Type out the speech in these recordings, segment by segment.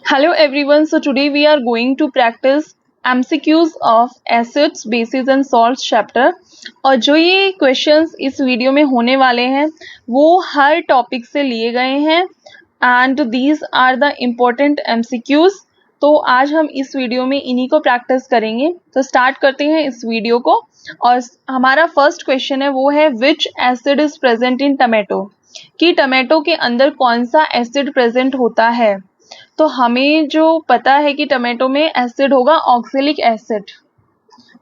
Hello everyone, so today we are going to practice MCQs of acids, bases and salts chapter। और जो ये questions इस video में होने वाले हैं वो हर टॉपिक से लिए गए हैं and these are the important MCQs। तो आज हम इस वीडियो में इन्हीं को प्रैक्टिस करेंगे। तो स्टार्ट करते हैं इस वीडियो को। और हमारा फर्स्ट क्वेश्चन है वो है विच acid is present in tomato, कि टमेटो के अंदर कौन सा एसिड प्रेजेंट होता है। तो हमें जो पता है कि टमाटो में एसिड होगा ऑक्जेलिक एसिड।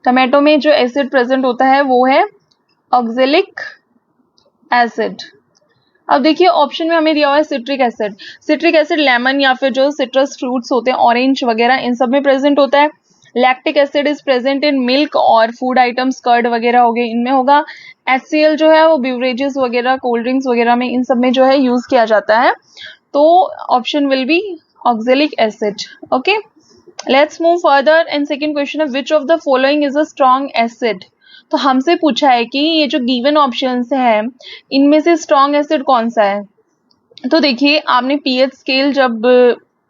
टमाटो में जो एसिड प्रेजेंट होता है वो है ऑक्जेलिक एसिड। अब देखिए ऑप्शन में हमें दिया हुआ है citric acid. Citric acid lemon या फिर जो सिट्रस फ्रूट्स होते हैं ऑरेंज वगैरह इन सब में प्रेजेंट होता है। Lactic acid is present in milk और फूड आइटम्स, कर्ड वगैरह हो गए, इनमें होगा। HCl जो है वो बिवरेजेस वगैरह, कोल्ड ड्रिंक्स वगैरह में, इन सब में जो है यूज किया जाता है। तो option will B oxalic acid. Okay, let's move further and second question है which of the following is a strong acid। तो हमसे पूछा है कि ये जो गिवन ऑप्शंस है इनमें से स्ट्रॉन्ग एसिड कौन सा है। तो देखिए आपने पीएच स्केल जब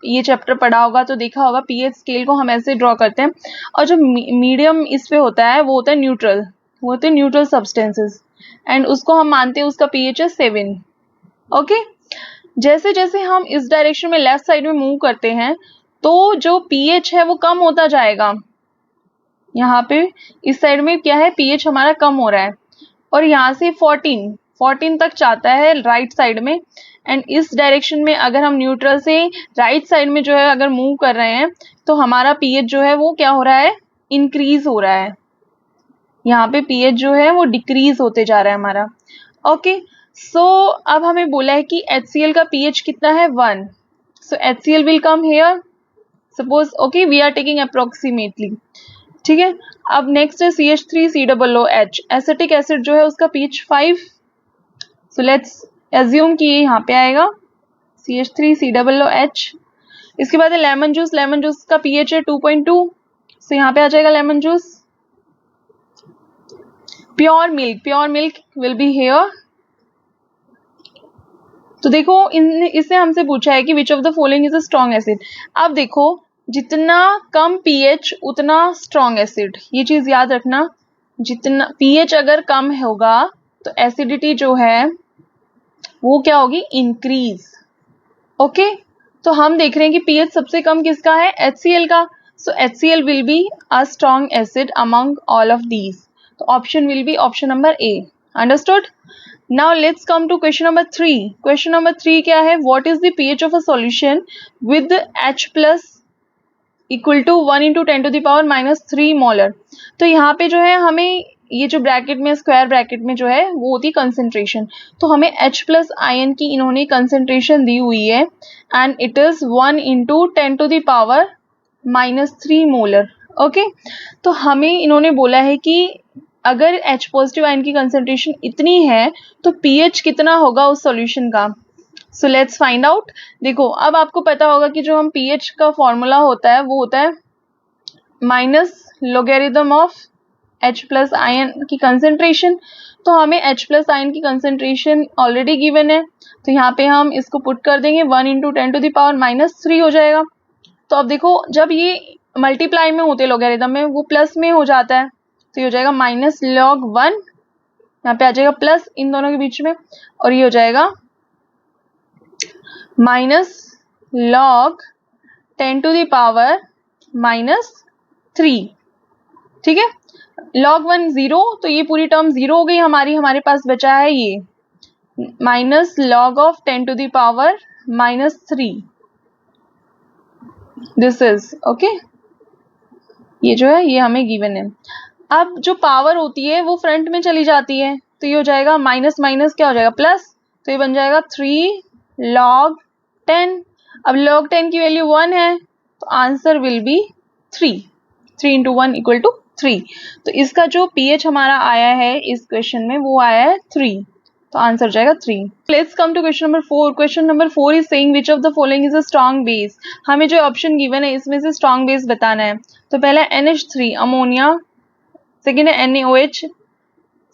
ये चैप्टर पढ़ा होगा तो देखा होगा पीएच स्केल को हम ऐसे ड्रॉ करते हैं और जो मीडियम इस पे होता है वो होता है न्यूट्रल, वो होते हैं न्यूट्रल सब्सटेंसेस एंड उसको हम मानते हैं उसका पीएच है 7। ओके, जैसे जैसे हम इस डायरेक्शन में लेफ्ट साइड में मूव करते हैं तो जो पीएच है वो कम होता जाएगा। यहाँ पे इस साइड में क्या है, पीएच हमारा कम हो रहा है और यहाँ से 14 तक जाता है राइट साइड में। एंड इस डायरेक्शन में अगर हम न्यूट्रल से राइट साइड में जो है अगर मूव कर रहे हैं तो हमारा पीएच जो है वो क्या हो रहा है, इंक्रीज हो रहा है। यहाँ पे पीएच जो है वो डिक्रीज होते जा रहा है हमारा। ओके, सो अब हमें बोला है कि HCl का pH कितना है 1। So HCl will come here suppose. Okay, we are taking approximately. ठीक है, अब नेक्स्ट है CH3COOH। एसिटिक एसिड जो है उसका pH 5। सो लेट्स एज्यूम कि ये यहाँ पे आएगा CH3COOH। इसके बाद है लेमन जूस। लेमन जूस का pH है 2.2। सो यहाँ पे आ जाएगा lemon juice. Pure milk will be here. तो देखो इससे हमसे पूछा है कि विच of the following is a strong acid. अब देखो जितना कम पीएच उतना स्ट्रॉन्ग एसिड, ये चीज याद रखना। जितना पीएच अगर कम होगा तो एसिडिटी जो है वो क्या होगी, इंक्रीज। ओके, तो हम देख रहे हैं कि पीएच सबसे कम किसका है, HCl का। So HCl will be a strong acid among all of these. तो option will be option number A. Understood. Now let's come to question number 3। Question number 3 क्या है, what is the pH of a solution with H plus equal to 1 into 10 to the power minus 3 molar. तो यहाँ पे जो है हमें ये जो ब्रैकेट में स्क्वायर ब्रैकेट में जो है वो होती कंसेंट्रेशन। तो हमें H प्लस आयन की इन्होंने कंसेंट्रेशन दी हुई है and it is 1 into 10 to the power minus 3 molar. Okay, तो हमें इन्होंने बोला है कि अगर H पॉजिटिव आयन की कंसेंट्रेशन इतनी है तो pH कितना होगा उस सॉल्यूशन का। So let's find out. देखो अब आपको पता होगा कि जो हम pH का फॉर्मूला होता है वो होता है minus logarithm of H plus ion की कंसेंट्रेशन। तो हमें H प्लस आयन की कंसेंट्रेशन ऑलरेडी गिवन है तो यहाँ पे हम इसको पुट कर देंगे 1 into 10 to the power minus 3 हो जाएगा। तो अब देखो जब ये मल्टीप्लाई में होते लोगेरिथम में वो प्लस में हो जाता है तो ये हो जाएगा माइनस log 1, यहाँ पे आ जाएगा प्लस इन दोनों के बीच में और ये हो जाएगा minus log 10 to the power minus 3। ठीक है, log 1 0 तो ये पूरी टर्म 0 हो गई हमारी। हमारे पास बचा है ये minus log of 10 to the power minus 3। This is okay, ये जो है ये हमें गिवन है। अब जो पावर होती है वो फ्रंट में चली जाती है तो ये हो जाएगा माइनस माइनस क्या हो जाएगा प्लस। तो ये बन जाएगा 3 log 10। अब log 10 की वैल्यू 1 है तो answer will B 3 into 1 equal to 3। तो इसका जो pH हमारा आया है इस क्वेश्चन में वो आया है 3, तो आंसर हो जाएगा 3। Let's come to question number 4। Question number 4 is saying which of the following is a strong base. हमें जो ऑप्शन गिवन है इसमें से स्ट्रॉन्ग बेस बताना है। तो पहला NH3 अमोनिया, सेकेंड है NaOH,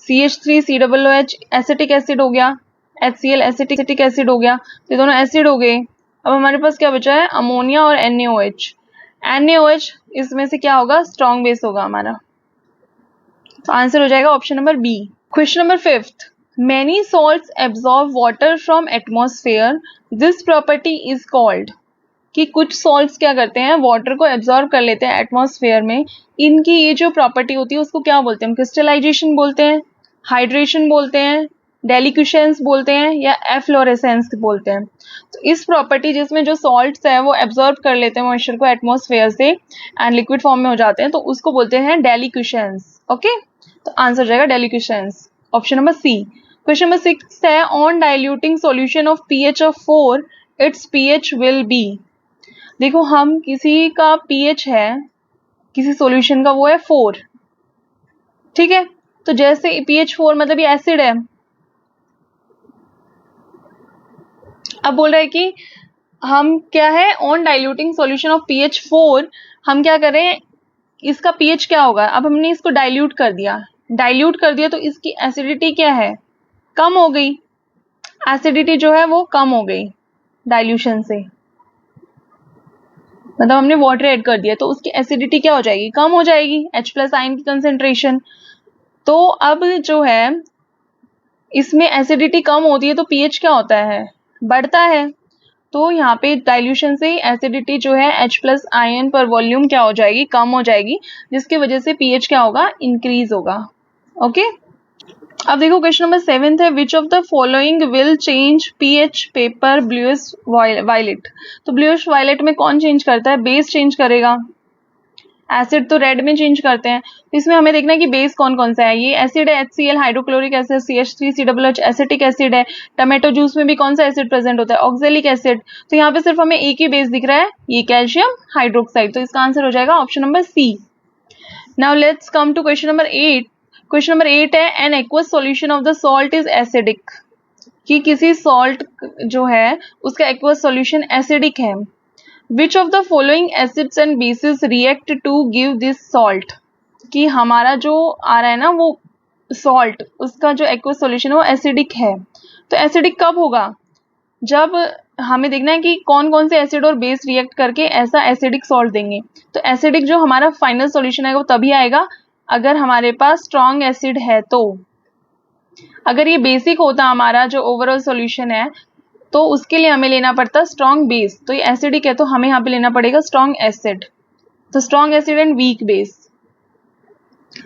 CH3COOH एसिटिक एसिड हो गया, HCl एसिटिक एसिड हो गया, तो ये दोनों एसिड हो गए। अब हमारे पास क्या बचा है, अमोनिया और NaOH। NaOH इसमें से क्या होगा, स्ट्रॉन्ग बेस होगा हमारा। तो आंसर हो जाएगा option number B. Question number 5th, many salts absorb water from atmosphere, this property is called. कि कुछ सॉल्ट्स क्या करते हैं, वाटर को एब्जॉर्ब कर लेते हैं एटमॉस्फेयर में। इनकी ये जो प्रॉपर्टी होती है उसको क्या बोलते हैं, हम क्रिस्टलाइजेशन बोलते हैं, हाइड्रेशन बोलते हैं, डेलिक्यूशंस बोलते हैं, या एफ्लोरेसेंस बोलते हैं। तो इस प्रॉपर्टी जिसमें जो सॉल्ट्स है वो एब्जॉर्ब कर लेते हैं मॉइस्चर को एटमॉस्फेयर से एंड लिक्विड फॉर्म में हो जाते हैं, तो उसको बोलते हैं डेलिक्यूशंस। ओके, तो आंसर हो जाएगा डेलिक्यूशंस, option number C. Question number 6 है, on diluting solution of pH of 4 its pH will be. देखो हम किसी का pH है, किसी सॉल्यूशन का वो है 4, ठीक है। तो जैसे pH 4 मतलब ये एसिड है। अब बोल रहा है कि हम क्या है, on diluting solution of pH 4, हम क्या करें, इसका pH क्या होगा। अब हमने इसको डाइल्यूट कर दिया, तो इसकी एसिडिटी क्या है, कम हो गई। एसिडिटी जो है वो कम हो गई डाइल्यूशन से, मतलब हमने वाटर ऐड कर दिया तो उसकी एसिडिटी क्या हो जाएगी, कम हो जाएगी, H+ आयन की कंसेंट्रेशन। तो अब जो है इसमें एसिडिटी कम होती है तो pH क्या होता है, बढ़ता है। तो यहाँ पे डाइल्यूशन से एसिडिटी जो है H+ आयन पर वॉल्यूम क्या हो जाएगी, कम हो जाएगी, जिसकी वजह से pH क्या होगा, इंक्रीज होगा। ओके, अब देखो क्वेश्चन नंबर 7th है, which of the following will change pH paper bluish violet. तो ब्लूइश वायलेट में कौन चेंज करता है, बेस चेंज करेगा। एसिड तो रेड में चेंज करते हैं, तो इसमें हमें देखना है कि बेस कौन कौन सा है। ये एसिड है HCl hydrochloric acid, CH3COOH acetic acid है। टमाटो जूस में भी कौन सा एसिड प्रेजेंट होता है, ऑक्जेलिक एसिड। तो यहाँ पे सिर्फ हमें एक ही बेस दिख रहा है, ये कैल्शियम हाइड्रोक्साइड, तो इसका आंसर हो जाएगा option number C. Now let's come to question number 8। Question number 8 है, an aqueous solution of the salt is acidic. कि किसी सॉल्ट जो है उसका एक्वस सॉल्यूशन एसिडिक है। Which of the following acids and bases react to give this salt. कि हमारा जो आ रहा है ना वो सॉल्ट, उसका जो एक्वस सॉल्यूशन है वो एसिडिक है। तो एसिडिक कब होगा, जब हमें देखना है कि कौन कौन से एसिड और बेस रिएक्ट करके ऐसा एसिडिक सॉल्ट देंगे। तो एसिडिक जो हमारा फाइनल सॉल्यूशन है वो तभी आएगा अगर हमारे पास स्ट्रॉन्ग एसिड है। तो अगर ये बेसिक होता हमारा जो ओवरऑल सॉल्यूशन है तो उसके लिए हमें लेना पड़ता स्ट्रॉन्ग बेस। तो ये एसिडिक है तो हमें यहाँ पे लेना पड़ेगा स्ट्रॉन्ग एसिड। तो strong acid and weak base,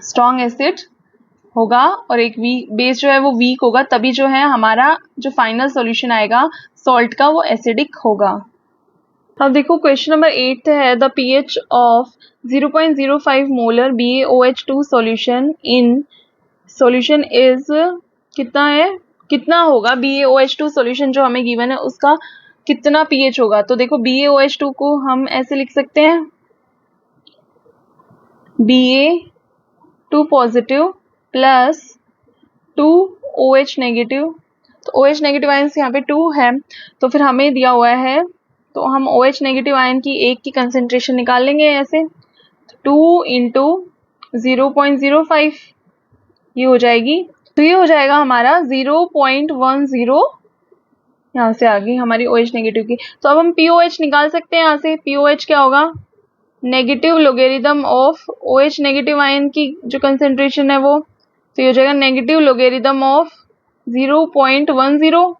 strong acid होगा और एक वीक बेस जो है वो वीक होगा, तभी जो है हमारा जो फाइनल सॉल्यूशन आएगा सॉल्ट का वो एसिडिक होगा। अब देखो क्वेश्चन नंबर 8 है, the pH of 0.05 molar BaOH2 solution in solution is कितना है, कितना होगा BaOH2 सॉल्यूशन जो हमें गिवन है उसका कितना pH होगा। तो देखो BaOH2 को हम ऐसे लिख सकते हैं, Ba2 positive plus 2 OH negative. तो OH नेगेटिव आयन यहाँ पे 2 है, तो फिर हमें दिया हुआ है, तो हम OH नेगेटिव आयन की एक की कंसेंट्रेशन निकाल लेंगे ऐसे, 2 इंटू 0.05 ये हो जाएगी। तो ये हो जाएगा हमारा 0.10, यहाँ से आ गई हमारी OH नेगेटिव की। तो अब हम POH निकाल सकते हैं यहाँ से। POH क्या होगा, negative logarithm of OH negative ion की जो कंसेंट्रेशन है वो, तो ये हो जाएगा नेगेटिव लोगेरिदम ऑफ 0.10।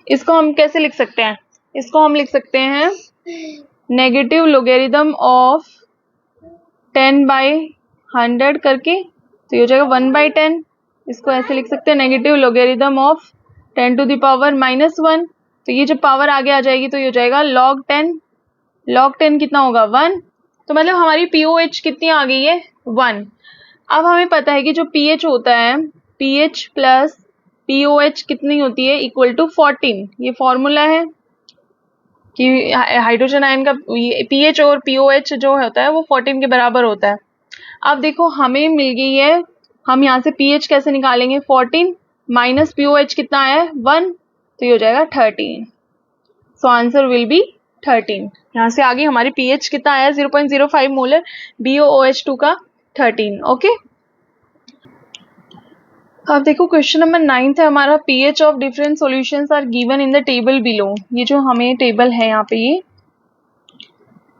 इसको हम कैसे लिख सकते हैं, इसको हम लिख सकते हैं नेगेटिव लोगेरिदम ऑफ 10/100 करके, तो ये हो जाएगा 1/10। इसको ऐसे लिख सकते हैं negative logarithm of 10 to the power -1। तो ये जब पावर आगे आ जाएगी तो ये हो जाएगा log 10। log 10 कितना होगा 1। तो मतलब हमारी POH कितनी आ गई है 1। अब हमें पता है कि जो pH होता है pH प्लस POH कितनी होती है, इक्वल टू 14। ये फॉर्मूला है कि हाइड्रोजन आयन का pH और POH जो होता है वो 14 के बराबर होता है। अब देखो हमें मिल गई है, हम यहाँ से pH कैसे निकालेंगे, 14 माइनस POH कितना है 1, तो ये हो जाएगा 13। So answer will B 13। यहाँ से आगे हमारी pH कितना आया 0.05 मोलर BaOH2 का 13। ओके, अब देखो क्वेश्चन नंबर 9 है हमारा, pH of different solutions are given in the table below. ये जो हमें टेबल है यहाँ पे, ये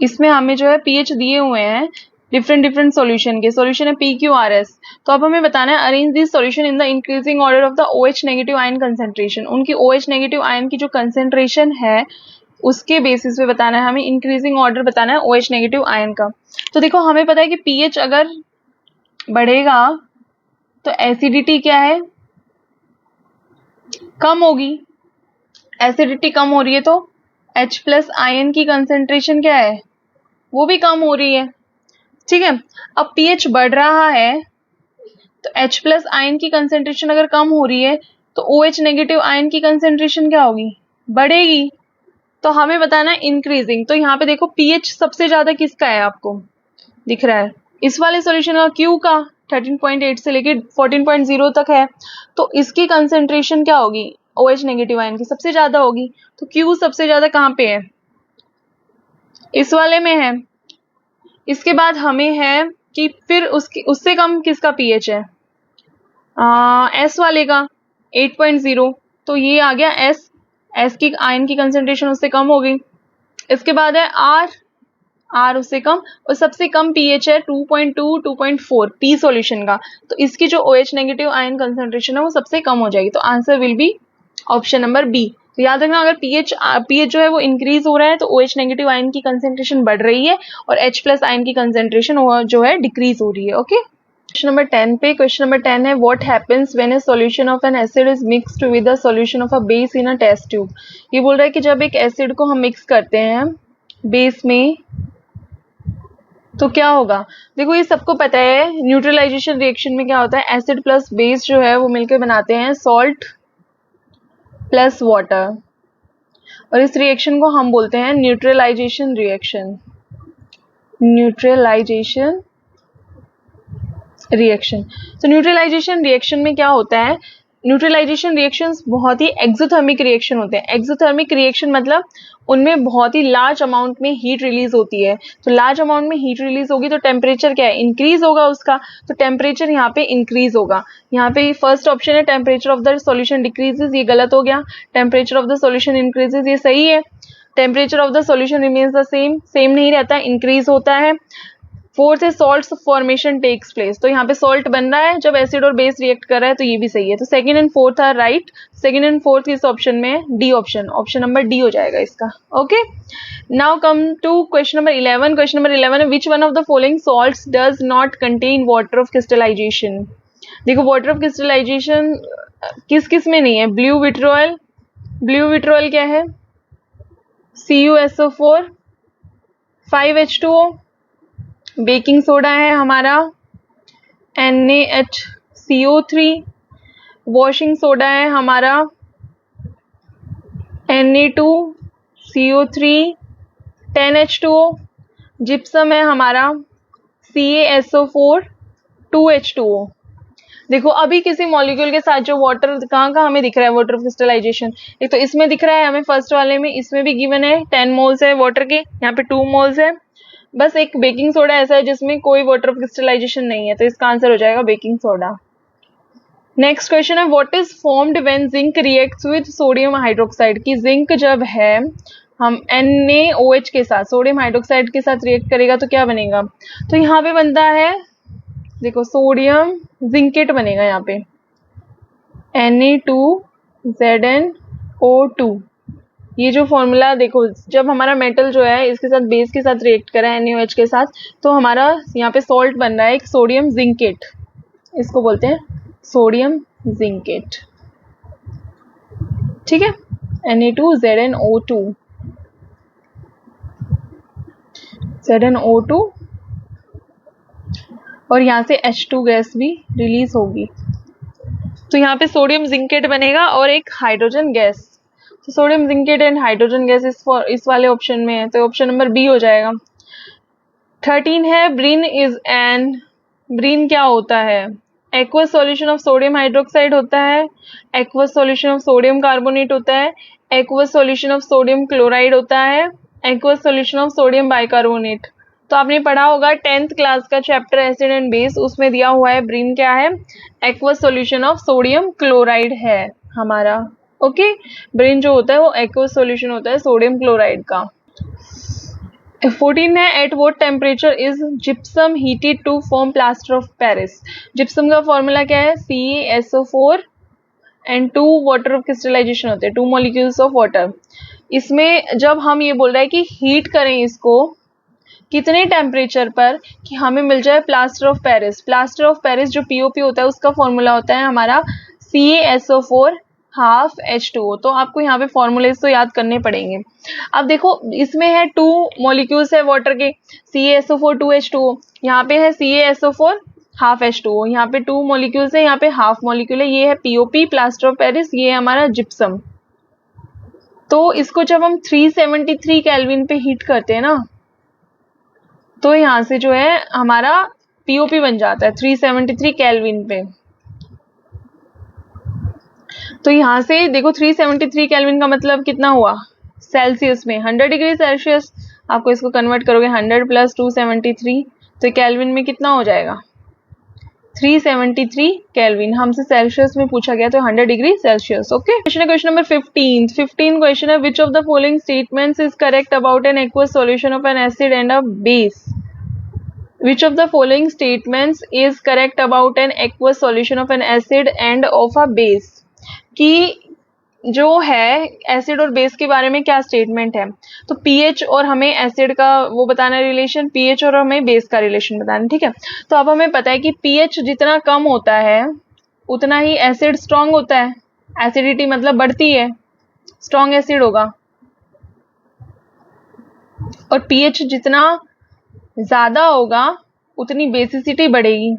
इसमें हमें जो है पीएच दिए हुए हैं डिफरेंट सॉल्यूशन के। सॉल्यूशन है PQRS। तो अब हमें बताना है arrange this solution in the increasing order of the OH negative ion concentration. उनकी OH नेगेटिव आयन की जो कंसेंट्रेशन है उसके बेसिस पे बताना है हमें, इंक्रीजिंग ऑर्डर बताना है OH नेगेटिव आयन का। तो देखो हमें पता है कि पीएच अगर बढ़ेगा तो एसिडिटी क्या है, कम होगी। एसिडिटी कम हो रही है तो H+ आयन की कंसेंट्रेशन क्या है, वो भी कम हो रही है। ठीक है, अब पीएच बढ़ रहा है तो H+ आयन की कंसेंट्रेशन अगर कम हो रही है तो OH नेगेटिव आयन की कंसेंट्रेशन क्या होगी, बढ़ेगी। तो हमें बताना है इंक्रीजिंग। तो यहाँ पे देखो पीएच सबसे ज्यादा किसका है, आपको दिख रहा है इस वाले सॉल्यूशन का, Q का 13.8 से लेके 14.0 तक है। तो इसकी कंसेंट्रेशन क्या होगी, OH नेगेटिव आयन की सबसे ज्यादा होगी। तो Q सबसे ज्यादा कहाँ पे है, इस वाले में है। इसके बाद हमें है कि फिर उससे कम किसका पीएच है, S वाले का 8.0। तो ये आ गया S की आयन की कंसेंट्रेशन उससे कम हो गई। इसके बाद है R उससे कम, और सबसे कम पीएच है 2.2 2.4 P सॉल्यूशन का। तो इसकी जो OH नेगेटिव आयन कंसेंट्रेशन है वो सबसे कम हो जाएगी। तो answer will be option number B. तो याद रखना अगर पीएच जो है वो इंक्रीज हो रहा है तो OH नेगेटिव आयन की कंसेंट्रेशन बढ़ रही है और H+ आयन की कंसेंट्रेशन जो है डिक्रीज हो रही है। ओके, क्वेश्चन नंबर 10 पे, क्वेश्चन नंबर 10 है what happens when a solution of an acid is mixed with a solution of a base in a test tube. ये बोल रहा है कि जब एक एसिड को हम मिक्स करते हैं बेस में तो क्या होगा। देखो ये सबको पता है न्यूट्रलाइजेशन रिएक्शन में क्या होता है, एसिड प्लस बेस जो है वो मिलकर बनाते हैं सॉल्ट प्लस वाटर, और इस रिएक्शन को हम बोलते हैं न्यूट्रलाइजेशन रिएक्शन। Neutralisation reaction. तो न्यूट्रलाइजेशन रिएक्शन में क्या होता है, न्यूट्रलाइजेशन रिएक्शंस बहुत ही एक्सोथर्मिक रिएक्शन होते हैं। एक्सोथर्मिक रिएक्शन मतलब उनमें बहुत ही लार्ज अमाउंट में हीट रिलीज होती है। तो लार्ज अमाउंट में हीट रिलीज होगी तो टेम्परेचर क्या है, इंक्रीज होगा उसका। तो टेम्परेचर यहाँ पे इंक्रीज होगा। यहाँ पे फर्स्ट ऑप्शन है temperature of the solution decreases, ये गलत हो गया। Temperature of the solution increases, ये सही है। Temperature of the solution remains the same, same नहीं रहता, इंक्रीज होता है। फोर्थ है सॉल्ट फॉर्मेशन टेक्स प्लेस, तो यहाँ पे सॉल्ट बन रहा है जब एसिड और बेस रिएक्ट कर रहा है, तो ये भी सही है। तो second and fourth are right. Second and fourth इस ऑप्शन में D option, option number D हो जाएगा इसका। Okay, now come to question number 11। Question number 11 है which one of the following salts does not contain water of crystallisation. देखो water of crystallisation किस किस में नहीं है, ब्लू विट्रोल। ब्लू विट्रोल क्या है, CuSO4 5H2O। बेकिंग सोडा है हमारा NaHCO3। वॉशिंग सोडा है हमारा Na2CO3 10H2O। जिप्सम है हमारा CaSO4 2H2O। देखो अभी किसी मॉलिक्यूल के साथ जो वाटर कहाँ कहाँ हमें दिख रहा है, वाटर क्रिस्टलाइजेशन एक तो इसमें दिख रहा है हमें, फर्स्ट वाले में, इसमें भी गिवन है 10 मोल्स है वाटर के, यहाँ पे 2 मोल्स है। बस एक बेकिंग सोडा ऐसा है जिसमें कोई वाटर क्रिस्टलाइजेशन नहीं है, तो इसका आंसर हो जाएगा बेकिंग सोडा। नेक्स्ट क्वेश्चन है what is formed when zinc reacts with sodium hydroxide. की जिंक जब है हम NaOH के साथ सोडियम हाइड्रोक्साइड के साथ रिएक्ट करेगा तो क्या बनेगा। तो यहाँ पे बनता है देखो सोडियम जिंकेट बनेगा यहाँ पे Na2ZnO2। ये जो फॉर्मूला देखो, जब हमारा मेटल जो है इसके साथ बेस के साथ रिएक्ट करा है NaOH के साथ, तो हमारा यहाँ पे सॉल्ट बन रहा है एक सोडियम जिंकेट, इसको बोलते हैं सोडियम जिंकेट। ठीक है, Na2ZnO2 ZnO2, और यहाँ से H2 गैस भी रिलीज होगी, तो यहाँ पे सोडियम जिंकेट बनेगा और एक हाइड्रोजन गैस। तो sodium zincate and hydrogen gas इस वाले ऑप्शन में है, तो ऑप्शन नंबर बी हो जाएगा। 13 है ब्रीन इज एन, ब्रीन क्या होता है, aqueous solution of sodium hydroxide होता है, aqueous solution of sodium carbonate होता है, aqueous solution of sodium chloride होता है, aqueous solution of sodium bicarbonate. तो आपने पढ़ा होगा 10th क्लास का चैप्टर एसिड एंड बेस, उसमें दिया हुआ है ब्रीन क्या है, aqueous solution of sodium chloride है हमारा। ओके, ब्रीन जो होता है वो एक्वस सॉल्यूशन होता है सोडियम क्लोराइड का। 14 है, at what temperature is gypsum heated to form plaster of Paris. Gypsum का फॉर्मूला क्या है, CaSO4 and 2 water of crystallisation होते हैं, 2 मॉलिक्यूल्स ऑफ वाटर। इसमें जब हम ये बोल रहे हैं कि हीट करें इसको कितने टेम्परेचर पर कि हमें मिल जाए plaster of Paris. Plaster of Paris जो POP होता है उसका फॉर्मूला होता है हमारा CaSO4 हाफ H2O। तो आपको यहाँ पे फॉर्मूलेस तो याद करने पड़ेंगे। अब देखो इसमें है 2 मॉलिक्यूल्स है वाटर के, CaSO4 2H2O, यहाँ पे है CaSO4 हाफ H2O, यहाँ पे 2 मॉलिक्यूल्स है, यहाँ पे हाफ मॉलिक्यूल है, ये है POP प्लास्टर ऑफ पेरिस, ये है हमारा जिप्सम। तो इसको जब हम 373 केल्विन पे हीट करते हैं ना, तो यहाँ से जो है हमारा POP बन जाता है 373 केल्विन पे। तो यहाँ से देखो 373 केल्विन का मतलब कितना हुआ सेल्सियस में, 100 डिग्री सेल्सियस। आपको इसको कन्वर्ट करोगे 100 प्लस 273, तो केल्विन में कितना हो जाएगा 373 केल्विन। हमसे सेल्सियस में पूछा गया तो 100 degree Celsius. Okay, question number 15 question है, which of the following statements is correct about an aqueous solution of an acid and a base. Which of the following statements is correct about an aqueous solution of an acid and of a base? कि जो है acid और base के बारे में क्या statement है, तो पीएच और हमें एसिड का वो बताना रिलेशन, पीएच और हमें बेस का रिलेशन बताना। ठीक है, तो अब हमें पता है कि पीएच जितना कम होता है उतना ही एसिड स्ट्रांग होता है, एसिडिटी मतलब बढ़ती है, स्ट्रांग एसिड होगा। और पीएच जितना ज्यादा होगा उतनी बेसिसिटी बढ़ेगी।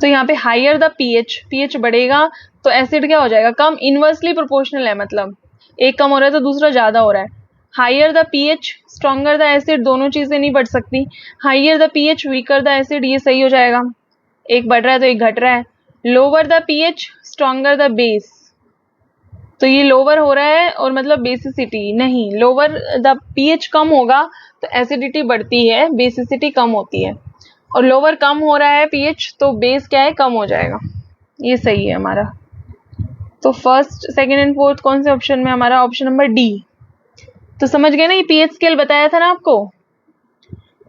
तो यहाँ पे हायर द पीएच बढ़ेगा तो एसिड क्या हो जाएगा, कम, इनवर्सली प्रोपोर्शनल है, मतलब एक कम हो रहा है तो दूसरा ज्यादा हो रहा है। Higher the pH stronger the acid, दोनों चीजें नहीं बढ़ सकती। Higher the pH weaker the acid, ये सही हो जाएगा, एक बढ़ रहा है तो एक घट रहा है। Lower the pH stronger the base, तो ये लोअर हो रहा है और मतलब बेसिसिटी नहीं, लोअर द पीएच कम होगा तो एसिडिटी बढ़ती है, बेसिसिटी कम होती है। और लोअर कम हो रहा है पीएच तो बेस क्या है, कम हो जाएगा। ये सही है हमारा। तो फर्स्ट, सेकंड एंड फोर्थ कौन से ऑप्शन में, हमारा ऑप्शन नंबर डी। तो समझ गए ना, ये पीएच स्केल बताया था ना आपको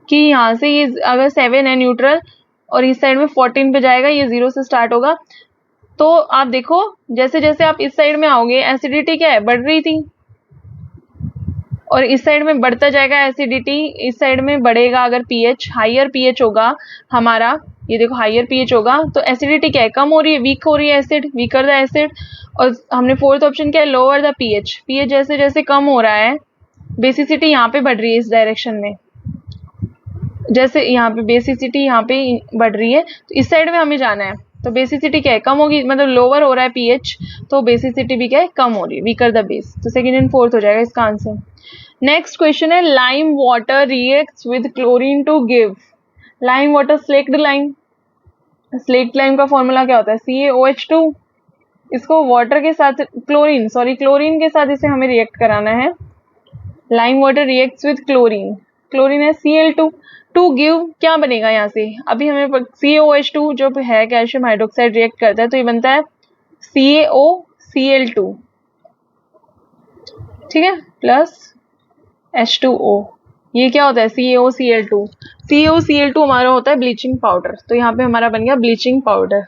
कि यहाँ से ये अगर 7 है न्यूट्रल और इस साइड में 14 पे जाएगा, ये 0 से स्टार्ट होगा। तो आप देखो जैसे जैसे आप इस साइड में आओगे एसिडिटी क्या है, बढ़ रही थी, और इस साइड में बढ़ता जाएगा एसिडिटी, इस साइड में बढ़ेगा। अगर पीएच हायर पीएच होगा हमारा, ये देखो हायर पीएच होगा तो एसिडिटी क्या है, कम हो रही है, वीक हो रही है एसिड, वीकर द एसिड। और हमने फोर्थ ऑप्शन क्या है, लोअर द पीएच, पीएच जैसे जैसे कम हो रहा है बेसिसिटी यहाँ पे बढ़ रही है, इस डायरेक्शन में, जैसे यहाँ पे बेसिसिटी यहाँ पे बढ़ रही है तो इस साइड में हमें जाना है। तो बेसिसिटी क्या है, कम होगी, मतलब लोअर हो रहा है पीएच तो बेसिसिटी भी क्या है, कम हो रही है, वीकर द बेस। तो सेकंड एंड फोर्थ हो जाएगा इसका आंसर। नेक्स्ट क्वेश्चन है, lime water reacts with chlorine to give. Lime water slaked lime, slaked lime का फॉर्मूला क्या होता है, CaOH2। इसको वाटर के साथ क्लोरीन के साथ इसे हमें रिएक्ट कराना है। Lime water reacts with chlorine, chlorine है Cl2, टू गिव क्या बनेगा यहाँ से, अभी हमें CaOH2 जो है कैल्शियम हाइड्रोक्साइड रिएक्ट करता है तो ये बनता है CaOCl2, ठीक है, प्लस H2O। ये क्या होता है CaOCl2, CaOCl2 हमारा होता है ब्लीचिंग पाउडर, तो यहाँ पे हमारा बन गया ब्लीचिंग पाउडर।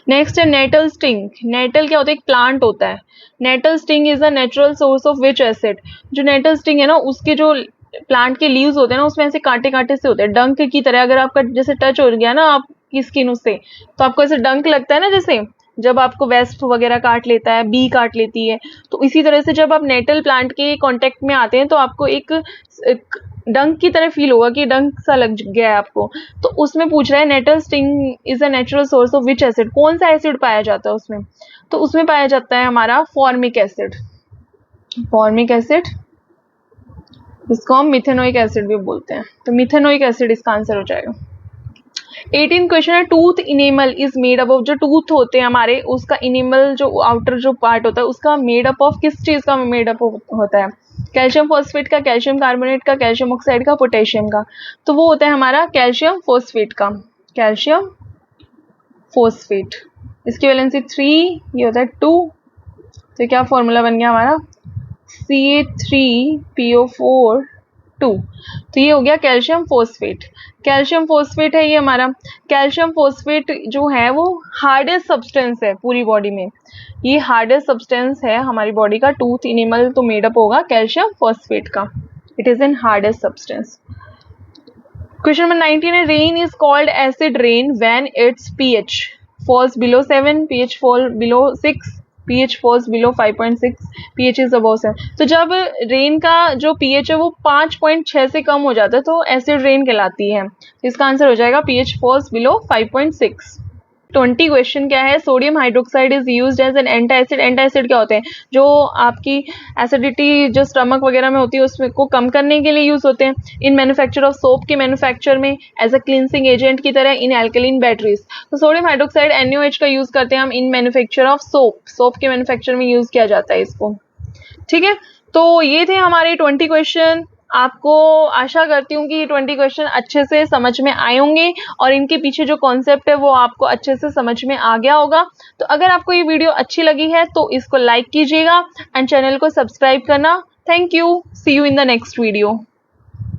नेक्स्ट है नेटल स्टिंग। नेटल क्या होता है, एक प्लांट होता है। Nettle sting is the natural source of which acid. जो नेटल स्टिंग है ना, उसके जो प्लांट के लीव्स होते हैं ना, उसमें ऐसे कांटे कांटे से होते हैं, डंक की तरह। अगर आपका जैसे टच हो गया ना आपकी स्किन उससे, तो आपको ऐसे डंक लगता है ना, जैसे जब आपको वेस्प वगैरह काट लेता है, बी काट लेती है, तो इसी तरह से जब आप नेटल प्लांट के कांटेक्ट में आते हैं तो आपको एक डंक की तरह फील होगा कि डंक सा लग गया है आपको। तो उसमें पूछ रहा है nettle sting is a natural source of which acid, कौन सा एसिड पाया जाता है उसमें, तो उसमें पाया जाता है हमारा फॉर्मिक एसिड। फॉर्मिक एसिड, इसको हम मिथेनोइक एसिड भी बोलते हैं, तो मिथेनोइक एसिड इसका आंसर हो जाएगा। 18 क्वेश्चन है, tooth enamel is made up of. जो टूथ होते हैं हमारे, उसका इनेमल जो आउटर जो पार्ट होता है उसका मेड अप ऑफ किस चीज का मेड अप होता है, कैल्शियम फॉस्फेट का, कैल्शियम कार्बोनेट का, कैल्शियम ऑक्साइड का, पोटेशियम का। तो वो होता है हमारा कैल्शियम फॉस्फेट का, कैल्शियम फॉस्फेट। इसकी वैलेंसी 3, ये होता है 2। तो क्या फॉर्मूला बन गया हमारा, Ca3PO4 2। तो ये हो गया कैल्शियम फॉस्फेट। कैल्शियम फॉस्फेट है ये हमारा। कैल्शियम फॉस्फेट जो है वो हार्डेस्ट सब्सटेंस है पूरी बॉडी में। ये हार्डेस्ट सब्सटेंस है हमारी बॉडी का। टूथ इनेमल तो मेडअप होगा कैल्शियम फॉस्फेट का। It is in hardest substance. Question number 19 है, rain is called acid rain when it's pH falls below 7, pH fall below 6, pH falls below 5.6, pH is above 7। तो जब rain का जो pH है वो 5.6 से कम हो जाता है तो एसिड रेन कहलाती है। इसका आंसर हो जाएगा pH falls below 5.6। 20 क्वेश्चन क्या है, sodium hydroxide is used as an antacid. Antacid क्या होते हैं, जो आपकी एसिडिटी जो स्टमक वगैरह में होती है उसमें को कम करने के लिए यूज होते हैं। इन मैन्युफैक्चर ऑफ सोप के मैन्युफैक्चर में एज अ क्लींसिंग एजेंट की तरह इन एल्कलीन बैटरीज। तो सोडियम हाइड्रोक्साइड NaOH का यूज करते हैं हम इन मैन्युफैक्चर ऑफ सोप। सोप के मैन्युफैक्चर में यूज किया जाता है इसको। ठीक है, तो ये थे हमारे 20 क्वेश्चन। आपको आशा करती हूँ कि ये 20 क्वेश्चन अच्छे से समझ में आए होंगे और इनके पीछे जो कॉन्सेप्ट है वो आपको अच्छे से समझ में आ गया होगा। तो अगर आपको ये वीडियो अच्छी लगी है तो इसको लाइक कीजिएगा एंड चैनल को सब्सक्राइब करना। Thank you, see you in the next video.